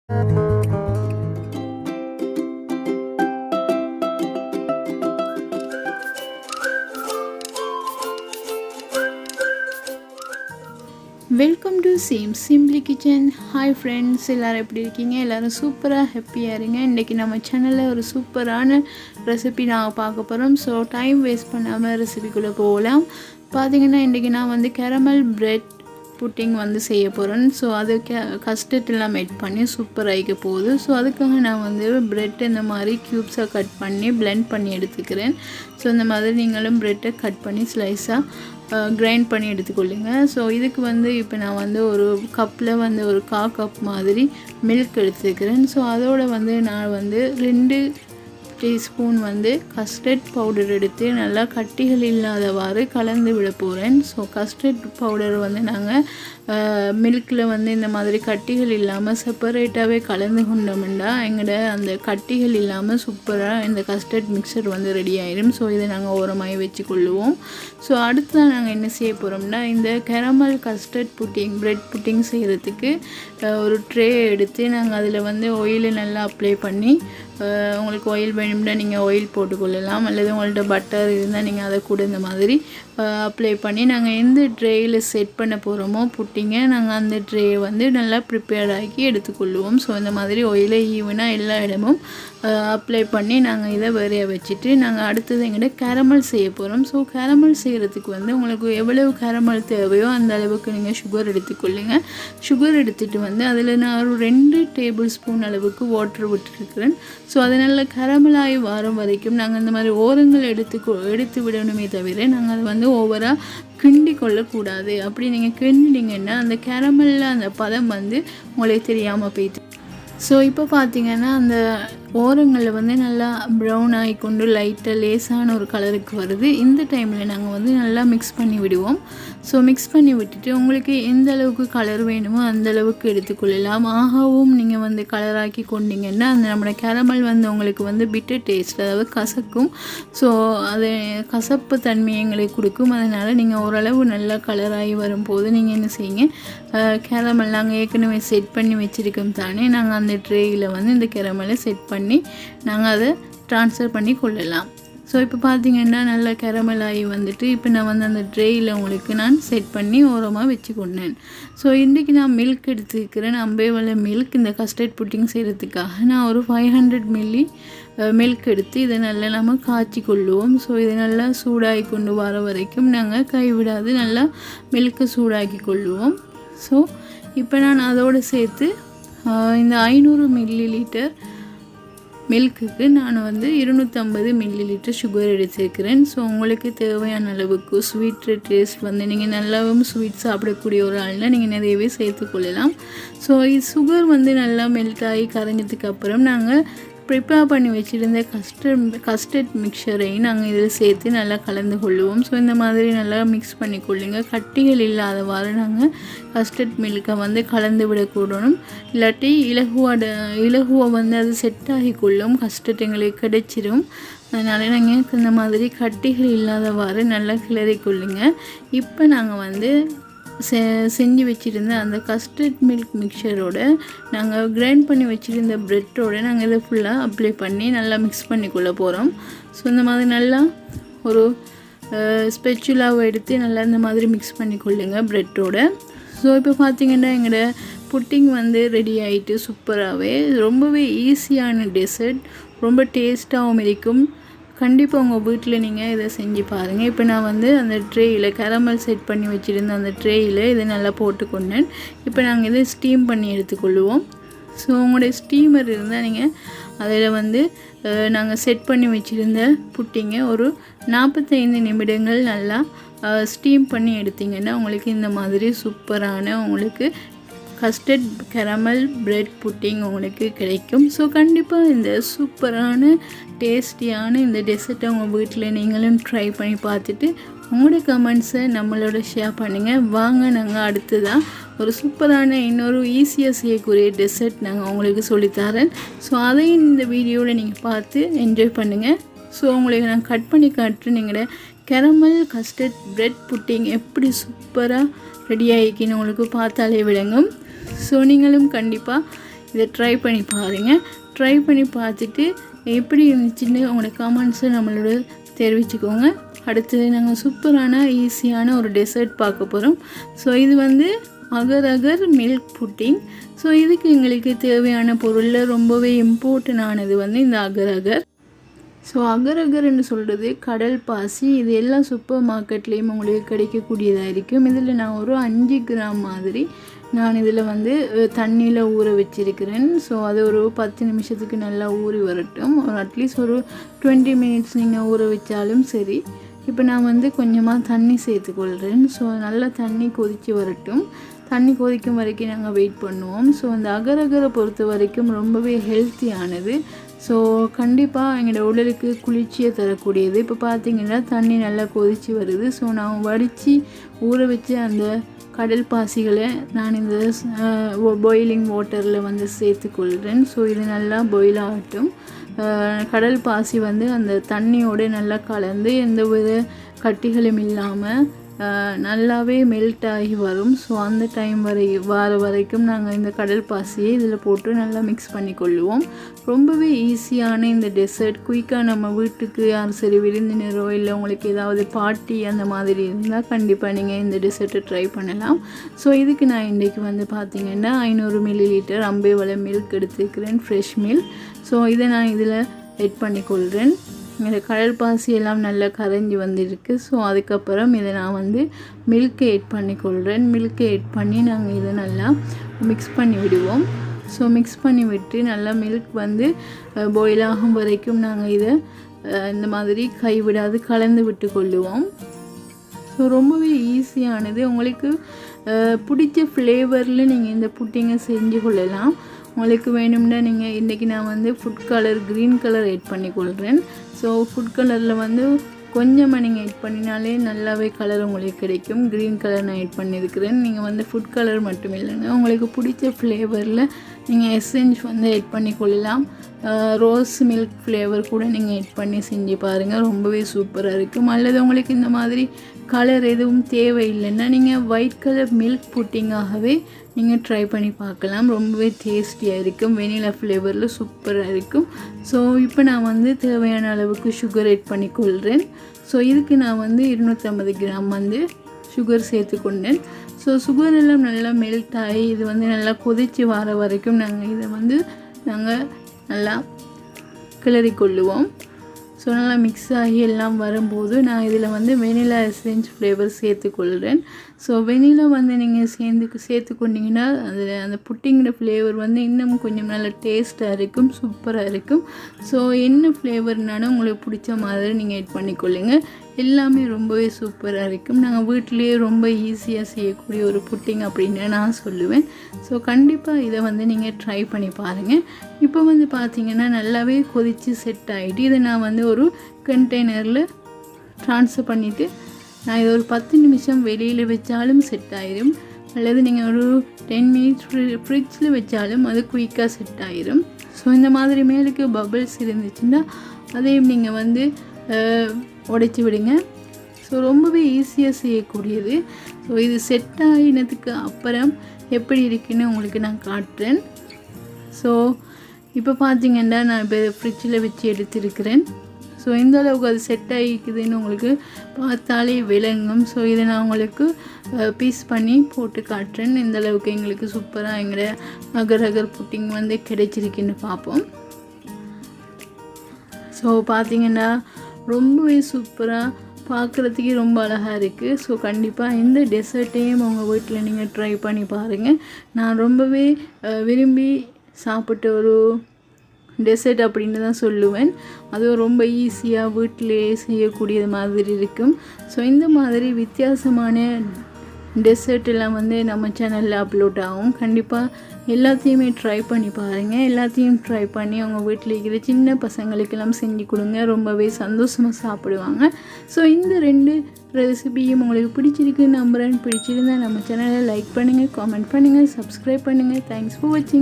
Welcome to simply kitchen. Hi friends, எல்லோரும் எப்படி இருக்கீங்க? எல்லோரும் சூப்பராக ஹாப்பியாக இருங்க. இன்றைக்கி நம்ம சேனலில் ஒரு சூப்பரான ரெசிபி நாங்கள் பார்க்க போகிறோம். ஸோ டைம் வேஸ்ட் பண்ணாமல் ரெசிபிக்குள்ளே போகலாம். பார்த்திங்கன்னா இன்றைக்கி நான் வந்து கேரமல் பிரெட் புட்டிங் வந்து செய்ய போகிறேன். ஸோ அது கஸ்டர்ட் எல்லாம் மேட் பண்ணி சூப்பர் ஆகிக்க போகுது. ஸோ அதுக்காக நான் வந்து பிரெட் இந்த மாதிரி க்யூப்ஸாக கட் பண்ணி பிளெண்ட் பண்ணி எடுத்துக்கிறேன். ஸோ இந்த மாதிரி நீங்களும் பிரெட்டை கட் பண்ணி ஸ்லைஸாக கிரைண்ட் பண்ணி எடுத்துக்கொள்ளுங்க. ஸோ இதுக்கு வந்து இப்போ நான் வந்து ஒரு கப்பில் வந்து ஒரு கப் மாதிரி மில்க் எடுத்துக்கிறேன். ஸோ அதோடு வந்து நான் வந்து 2 டீஸ்பூன் வந்து கஸ்டர்ட் பவுடர் எடுத்து நல்லா கட்டிகள் இல்லாதவாறு கலந்து விட போகிறேன். ஸோ கஸ்டர்ட் பவுடர் வந்து நாங்கள் மில்கில் வந்து இந்த மாதிரி கட்டிகள் இல்லாமல் செப்பரேட்டாகவே கலந்து கொண்டோம்னா எங்களோட அந்த கட்டிகள் இல்லாமல் சூப்பராக இந்த கஸ்டர்ட் மிக்சர் வந்து ரெடி ஆயிடும். ஸோ இதை நாங்கள் ஓரமாகி வச்சுக்கொள்ளுவோம். ஸோ அடுத்ததான் நாங்கள் என்ன செய்ய போகிறோம்னா, இந்த caramel custard pudding bread pudding செய்கிறதுக்கு ஒரு ட்ரே எடுத்து நாங்கள் அதில் வந்து ஆயிலை நல்லா அப்ளை பண்ணி, உங்களுக்கு ஆயில் வேணும்னா நீங்கள் ஆயில் போட்டுக்கொள்ளலாம், அல்லது உங்கள்கிட்ட பட்டர் இருந்தால் நீங்கள் அதை கூட இந்த மாதிரி அப்ளை பண்ணி நாங்கள் எந்த ட்ரேயில் செட் பண்ண போகிறோமோ புட்டிங்க நாங்கள் அந்த ட்ரேயை வந்து நல்லா ப்ரிப்பேர்ட் ஆக்கி எடுத்துக்கொள்ளுவோம். ஸோ இந்த மாதிரி ஆயிலை ஈவனாக எல்லா இடமும் அப்ளை பண்ணி நாங்கள் இதை வேறைய வச்சுட்டு நாங்கள் அடுத்தது எங்கிட்ட கேரமல் செய்ய போகிறோம். ஸோ கேரமல் செய்கிறதுக்கு வந்து உங்களுக்கு எவ்வளவு கேரமல் தேவையோ அந்த அளவுக்கு நீங்கள் சுகர் எடுத்துக்கொள்ளுங்க. சுகர் எடுத்துகிட்டு வந்து அதில் நான் ஒரு 2 டேபிள் ஸ்பூன் அளவுக்கு வாட்டர் விட்டுருக்கிறேன். ஸோ அது நல்லா கேரமலாகி வரும் வரைக்கும் நாங்கள் இந்த மாதிரி ஓரங்கள் எடுத்து விடணுமே தவிர நாங்கள் அதை வந்து ஓவராக கிண்டி கொள்ளக்கூடாது. அப்படி நீங்கள் கிண்டினீங்கன்னா அந்த கேரமலில் அந்த பதம் வந்து உங்களுக்கு தெரியாமல் போய்ட்டு. ஸோ இப்போ பார்த்திங்கன்னா அந்த ஓரங்களில் வந்து நல்லா ப்ரௌன் ஆகி கொண்டு லைட்டாக லேசான ஒரு கலருக்கு வருது. இந்த டைமில் நாங்கள் வந்து நல்லா மிக்ஸ் பண்ணி விடுவோம். ஸோ மிக்ஸ் பண்ணி விட்டுட்டு உங்களுக்கு எந்த அளவுக்கு கலர் வேணுமோ அந்த அளவுக்கு எடுத்துக்கொள்ளலாம். ஆகவும் நீங்கள் வந்து கலராக்கி கொண்டீங்கன்னா அந்த நம்மளோட கேரமல் வந்து உங்களுக்கு வந்து பிட்டர் டேஸ்ட், அதாவது கசக்கும். ஸோ அது கசப்பு தன்மை எங்களுக்கு கொடுக்கும். அதனால் நீங்கள் ஓரளவு நல்லா கலராகி வரும்போது நீங்கள் என்ன செய்யுங்க, கேரமல் நாங்கள் ஏற்கனவே செட் பண்ணி வச்சுருக்கோம் தானே, நாங்கள் அந்த ட்ரேயில் வந்து இந்த கேரமலை செட் பண்ணி நாங்கள் அதை ட்ரான்ஸ்ஃபர் பண்ணி கொள்ளலாம். ஸோ இப்போ பார்த்திங்கன்னா நல்லா கேரமல் ஆகி வந்துட்டு இப்போ நான் வந்து அந்த ட்ரேயில் உங்களுக்கு நான் செட் பண்ணி ஓரமாக வச்சு கொண்டேன். ஸோ இன்றைக்கி நான் மில்க் எடுத்துக்கிறேன். அம்பேவலை மில்க் இந்த கஸ்டர்ட் புட்டிங் செய்கிறதுக்காக நான் ஒரு 500 மில்லி மில்க் எடுத்து இதை நல்லா நம்ம காய்ச்சி கொள்ளுவோம். ஸோ இதை நல்லா சூடாகி கொண்டு வர வரைக்கும் நாங்கள் கைவிடாது நல்லா மில்க்கை சூடாக்கி கொள்ளுவோம். ஸோ இப்போ நான் அதோடு சேர்த்து இந்த 500 மில்லி லிட்டர் மில்க்குக்கு நான் வந்து 250 மில்லி லிட்டர் சுகர் எடுத்துருக்கிறேன். ஸோ உங்களுக்கு தேவையான அளவுக்கு ஸ்வீட் டேஸ்ட் வந்து நீங்கள் நல்லாவும் ஸ்வீட் சாப்பிடக்கூடிய ஒரு ஆள்னால் நீங்கள் நிறையவே சேர்த்துக்கொள்ளலாம். ஸோ சுகர் வந்து நல்லா மெல்ட் ஆகி கரைஞ்சதுக்கு அப்புறம் நாங்கள் ப்ரிப்பேர் பண்ணி வச்சுருந்த கஸ்டர்ட் மிக்சரையும் நாங்கள் இதில் சேர்த்து நல்லா கலந்து கொள்ளுவோம். ஸோ இந்த மாதிரி நல்லா மிக்ஸ் பண்ணி கொள்ளுங்க. கட்டிகள் இல்லாதவாறு நாங்கள் கஸ்டர்ட் மில்கை வந்து கலந்து விடக்கூடணும். இல்லாட்டி இலகுவை வந்து அது செட் ஆகி கொள்ளும், கஸ்டர்ட் எங்களுக்கு கிடைச்சிடும். அதனால் நாங்கள் இந்த மாதிரி கட்டிகள் இல்லாதவாறு நல்லா கிளறி கொள்ளுங்க. இப்போ நாங்கள் வந்து செஞ்சு வச்சுருந்த அந்த கஸ்டர்ட் மில்க் மிக்சரோடு நாங்கள் கிரைண்ட் பண்ணி வச்சுருந்த ப்ரெட்டோடு நாங்கள் இதை ஃபுல்லாக அப்ளை பண்ணி நல்லா மிக்ஸ் பண்ணிக்கொள்ள போகிறோம். ஸோ இந்த மாதிரி நல்லா ஒரு ஸ்பெச்சுலாவை எடுத்து நல்லா இந்த மாதிரி மிக்ஸ் பண்ணிக்கொள்ளுங்க ப்ரெட்டோடு. ஸோ இப்போ பார்த்திங்கன்னா எங்களோட புட்டிங் வந்து ரெடி ஆகிட்டு சூப்பராகவே ரொம்பவே ஈஸியான டெசர்ட், ரொம்ப டேஸ்ட்டாகவும் இருக்கும். கண்டிப்பாக உங்கள் வீட்டில் நீங்கள் இதை செஞ்சு பாருங்கள். இப்போ நான் வந்து அந்த ட்ரேயில் கேரமல் செட் பண்ணி வச்சுருந்த அந்த ட்ரேயில் இதை நல்லா போட்டுக்கொண்டேன். இப்போ நாங்கள் இதை ஸ்டீம் பண்ணி எடுத்துக்கொள்ளுவோம். ஸோ உங்களுடைய ஸ்டீமர் இருந்தால் நீங்கள் அதில் வந்து நாங்கள் செட் பண்ணி வச்சுருந்த புட்டிங்க ஒரு 45 நிமிடங்கள் நல்லா ஸ்டீம் பண்ணி எடுத்திங்கன்னா உங்களுக்கு இந்த மாதிரி சூப்பரான உங்களுக்கு கஸ்டர்ட் கேரமல் பிரெட் புட்டிங் உங்களுக்கு கிடைக்கும். ஸோ கண்டிப்பாக இந்த சூப்பரான டேஸ்டியான இந்த டெசர்ட்டை உங்கள் வீட்டில் நீங்களும் ட்ரை பண்ணி பார்த்துட்டு உங்களோட கமெண்ட்ஸை நம்மளோட ஷேர் பண்ணுங்கள். வாங்க நாங்கள் அடுத்ததாக ஒரு சூப்பரான இன்னொரு ஈஸியாக செய்யக்கூடிய டெசர்ட் நாங்கள் உங்களுக்கு சொல்லித்தரேன். ஸோ அதையும் இந்த வீடியோவில் நீங்கள் பார்த்து என்ஜாய் பண்ணுங்கள். ஸோ உங்களுக்கு நான் கட் பண்ணி காட்டுறேன் எங்களோட கேரமல் கஸ்டர்ட் பிரெட் புட்டிங் எப்படி சூப்பராக ரெடி ஆகிக்கின்னு உங்களுக்கு பார்த்தாலே விளங்கும். ஸோ நீங்களும் கண்டிப்பாக இதை ட்ரை பண்ணி பாருங்கள். ட்ரை பண்ணி பார்த்துட்டு எப்படி இருந்துச்சுன்னு உங்களோட கமெண்ட்ஸை நம்மளோட தெரிவிச்சுக்கோங்க. அடுத்தது நாங்கள் சூப்பரான ஈஸியான ஒரு டெசர்ட் பார்க்க போகிறோம். ஸோ இது வந்து அகர் அகர் மில்க் புட்டிங். ஸோ இதுக்கு எங்களுக்கு தேவையான பொருளில் ரொம்பவே இம்பார்ட்டண்டானது வந்து இந்த அகர் அகர். ஸோ அகர் அகர்ன்னு சொல்கிறது கடல் பாசி. இது எல்லாம் சூப்பர் மார்க்கெட்லேயும் உங்களுக்கு கிடைக்கக்கூடியதாக இருக்கும். இதில் நான் ஒரு 5 கிராம் மாதிரி நான் இதில் வந்து தண்ணியில் ஊற வச்சுருக்கிறேன். ஸோ அது ஒரு 10 நிமிஷத்துக்கு நல்லா ஊறி வரட்டும். ஒரு அட்லீஸ்ட் ஒரு 20 மினிட்ஸ் நீங்கள் ஊற வச்சாலும் சரி. இப்போ நான் வந்து கொஞ்சமாக தண்ணி சேர்த்துக்கொள்கிறேன். ஸோ நல்லா தண்ணி கொதித்து வரட்டும். தண்ணி கொதிக்கும் வரைக்கும் நாங்கள் வெயிட் பண்ணுவோம். ஸோ அந்த அகர் அகரை பொறுத்த வரைக்கும் ரொம்பவே ஹெல்த்தியானது. ஸோ கண்டிப்பாக எங்களோட உடலுக்கு குளிர்ச்சியை தரக்கூடியது. இப்போ பார்த்திங்கன்னா தண்ணி நல்லா கொதித்து வருது. ஸோ நான் வடித்து ஊற வச்சு அந்த கடல் பாசிகளை நான் இந்த பாயிலிங் வாட்டரில் வந்து சேர்த்துக்கொள்கிறேன். ஸோ இது நல்லா பாயில் ஆகட்டும். கடல் பாசி வந்து அந்த தண்ணியோடு நல்லா கலந்து எந்த வித கட்டிகளும் இல்லாமல் நல்லாவே மெல்ட் ஆகி வரும். ஸோ அந்த டைம் வரைக்கும் நாங்கள் இந்த கடல் பாசியை இதில் போட்டு நல்லா மிக்ஸ் பண்ணி கொள்ளுவோம். ரொம்பவே ஈஸியான இந்த டெசர்ட் குயிக்காக நம்ம வீட்டுக்கு யார் சரி விருந்தினரோ இல்லை உங்களுக்கு ஏதாவது பார்ட்டி அந்த மாதிரி இருந்தால் கண்டிப்பாக நீங்கள் இந்த டெசர்ட்டை ட்ரை பண்ணலாம். ஸோ இதுக்கு நான் இன்றைக்கி வந்து பார்த்திங்கன்னா 500 ml அம்பேவளை மில்க் எடுத்துக்கிறேன், ஃப்ரெஷ் மில்க். ஸோ இதை நான் இதில் ஆட் பண்ணிக்கொள்கிறேன். இந்த கடல் பாசி எல்லாம் நல்லா கரைஞ்சி வந்துருக்கு. ஸோ அதுக்கப்புறம் இதை நான் வந்து மில்க்கை ஆட் பண்ணிக்கொள்கிறேன். மில்க்கை ஆட் பண்ணி நாங்கள் இதை நல்லா மிக்ஸ் பண்ணி விடுவோம். ஸோ மிக்ஸ் பண்ணி விட்டு நல்லா மில்க் வந்து பாயில் ஆகும் வரைக்கும் நாங்கள் இதை இந்த மாதிரி கைவிடாது கலந்து விட்டு கொள்ளுவோம். ஸோ ரொம்பவே ஈஸியானது. உங்களுக்கு பிடிச்ச ஃப்ளேவரில் நீங்கள் இந்த புட்டிங்கை செஞ்சு கொள்ளலாம். உங்களுக்கு வேணும்னா நீங்கள் இன்றைக்கி நான் வந்து food colour green colour add பண்ணிக்கொள்கிறேன். ஸோ ஃபுட் கலரில் வந்து கொஞ்சமாக நீங்கள் ஆட் பண்ணினாலே நல்லாவே கலர் உங்களுக்கு கிடைக்கும். க்ரீன் கலர் நான் ஆட் பண்ணியிருக்கிறேன். நீங்கள் வந்து ஃபுட் கலர் மட்டும் இல்லைன்னா உங்களுக்கு பிடிச்ச ஃப்ளேவரில் நீங்கள் எசன்ஸ் வந்து ஆட் பண்ணிக்கொள்ளலாம். ரோஸ் மில்க் ஃப்ளேவர் கூட நீங்கள் ஆட் பண்ணி செஞ்சு பாருங்கள். ரொம்பவே சூப்பராக இருக்கும். அல்லது உங்களுக்கு இந்த மாதிரி கலர் எதுவும் தேவையில்லைன்னா நீங்கள் ஒயிட் கலர் மில்க் புட்டிங்காகவே நீங்கள் ட்ரை பண்ணி பார்க்கலாம். ரொம்பவே டேஸ்டியாக இருக்கும். வெனிலா ஃப்ளேவரில் சூப்பராக இருக்கும். ஸோ இப்போ நான் வந்து தேவையான அளவுக்கு சுகர் ஆட் பண்ணிக்கொள்கிறேன். ஸோ இதுக்கு நான் வந்து 250 கிராம் வந்து சுகர் சேர்த்துக்கொண்டேன். ஸோ சுகர் எல்லாம் நல்லா மெல்ட் ஆகி இது வந்து நல்லா கொதித்து வர வரைக்கும் நாங்கள் இதை வந்து நல்லா கிளறி கொள்ளுவோம். ஸோ நல்லா மிக்ஸ் ஆகி எல்லாம் வரும்போது நான் இதில் வந்து வெனிலா எசன்ஸ் ஃப்ளேவர் சேர்த்துக்கொள்கிறேன். ஸோ வெனிலா வந்து நீங்கள் சேர்த்துக்கொண்டிங்கன்னா அதில் அந்த புட்டிங்கிற ஃப்ளேவர் வந்து இன்னும் கொஞ்சம் நல்லா டேஸ்ட்டாக இருக்கும், சூப்பராக இருக்கும். ஸோ என்ன ஃப்ளேவர்னாலும் உங்களுக்கு பிடிச்ச மாதிரி நீங்கள் ஆட் பண்ணிக்கொள்ளுங்க. எல்லாமே ரொம்பவே சூப்பராக இருக்கும். நாங்கள் வீட்டிலேயே ரொம்ப ஈஸியாக செய்யக்கூடிய ஒரு புட்டிங் அப்படின்னு நான் சொல்லுவேன். ஸோ கண்டிப்பாக இதை வந்து நீங்கள் ட்ரை பண்ணி பாருங்கள். இப்போ வந்து பார்த்திங்கன்னா நல்லாவே கொதித்து செட் ஆகிட்டு இதை நான் வந்து ஒரு கண்டெய்னரில் ட்ரான்ஸ்ஃபர் பண்ணிவிட்டு நான் இதை ஒரு 10 நிமிஷம் வெளியில் வச்சாலும் செட் ஆயிடும். அல்லது நீங்கள் ஒரு 10 மினிட்ஸ் ஃப்ரிட்ஜில் வச்சாலும் அது குயிக்காக செட் ஆயிடும். ஸோ இந்த மாதிரி மேலுக்கு பபிள்ஸ் இருந்துச்சுன்னா அதையும் நீங்கள் வந்து உடைச்சி விடுங்க. ஸோ ரொம்பவே ஈஸியாக செய்யக்கூடியது. ஸோ இது செட் ஆகினதுக்கு அப்புறம் எப்படி இருக்குன்னு உங்களுக்கு நான் காட்டுறேன். ஸோ இப்போ பார்த்திங்கன்னா நான் இப்போ ஃப்ரிட்ஜில் வச்சு எடுத்துருக்கிறேன். ஸோ இந்த அளவுக்கு அது செட் ஆகிக்குதுன்னு உங்களுக்கு பார்த்தாலே விளங்கும். ஸோ இதை நான் உங்களுக்கு பீஸ் பண்ணி போட்டு காட்டுறேன். இந்த அளவுக்கு எங்களுக்கு சூப்பராக எங்களோட அகர் அகர் புட்டிங் வந்து கிடைச்சிருக்குன்னு பார்ப்போம். ஸோ பார்த்திங்கன்னா ரொம்பவே சூப்பராக பார்க்குறதுக்கே ரொம்ப அழகாக இருக்குது. ஸோ கண்டிப்பாக இந்த டெசர்ட்டையும் உங்கள் வீட்டில் நீங்கள் ட்ரை பண்ணி பாருங்கள். நான் ரொம்பவே விரும்பி சாப்பிட்ட ஒரு டெசர்ட் அப்படின்னு தான் சொல்லுவேன். அதுவும் ரொம்ப ஈஸியாக வீட்டிலேயே செய்யக்கூடியது மாதிரி இருக்கும். ஸோ இந்த மாதிரி வித்தியாசமான டெசர்ட் எல்லாம் வந்து நம்ம சேனலில் அப்லோட் ஆகும். கண்டிப்பாக எல்லாத்தையுமே ட்ரை பண்ணி பாருங்கள். எல்லாத்தையும் ட்ரை பண்ணி உங்கள் வீட்டில் இருக்கிற சின்ன பசங்களுக்கெல்லாம் செஞ்சு கொடுங்க. ரொம்பவே சந்தோஷமாக சாப்பிடுவாங்க. ஸோ இந்த 2 ரெசிபியும் உங்களுக்கு பிடிச்சிருக்குன்னு நம்புகிறேன். பிடிச்சிருந்தால் நம்ம சேனலை லைக் பண்ணுங்கள், காமெண்ட் பண்ணுங்கள், சப்ஸ்கிரைப் பண்ணுங்கள். தேங்க்ஸ் ஃபார் வாட்சிங்.